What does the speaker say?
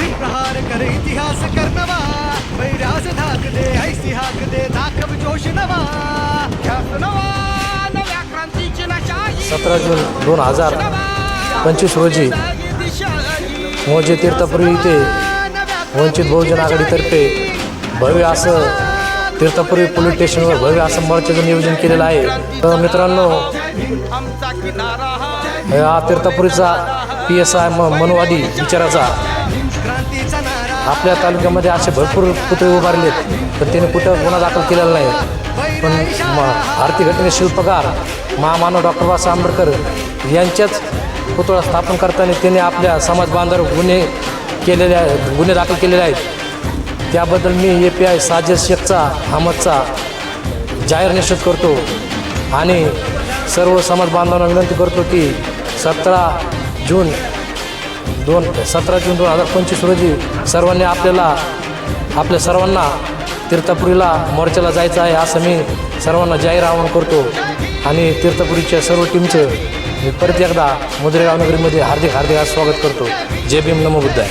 प्रहार करे इतिहास करनवा वैराज धाक दे ऐसी हाक दे दाखव जोश नवा ख्यात नवा नव्या क्रांतीची नशाही 17 जून 2025 रोजी मोजे तीर्थपुरी येथे वंचित बहुजन आघाडीतर्फे भव्य असं तीर्थपुरी पोलीस स्टेशनवर भव्य असं मोर्चाचं नियोजन केलेलं आहे. तर मित्रांनो, आमचा किनारा हा तीर्थपुरीचा PSI मनुवादी विचाराचा क्रांतीचा नारा आपल्या तालुक्यामध्ये असे भरपूर पुतळे उभारलेत, तर त्याने कुठं गुन्हा दाखल केलेला नाही. पण भारतीय घटनेचे शिल्पकार महामानव डॉक्टर बाबासाहेब आंबेडकर यांच्याच पुतळा स्थापन करताना त्याने आपल्या समाज बांधवांवर गुन्हे दाखल केलेले आहेत. त्याबद्दल मी API साजिद शेखचा अहमदचा जाहीर निषेध करतो आणि सर्व समाज बांधवांना विनंती करतो की 17 जून 2025 रोजी सर्वांनी आपल्या सर्वांना तीर्थपुरीला मोर्चाला जायचं आहे असं मी सर्वांना जाहीर आवाहन करतो. आणि तीर्थपुरीच्या सर्व टीमचं मी परत एकदा मुद्रेगाव नगरीमध्ये हार्दिक स्वागत करतो. जय भीम, नमो बुद्धाय.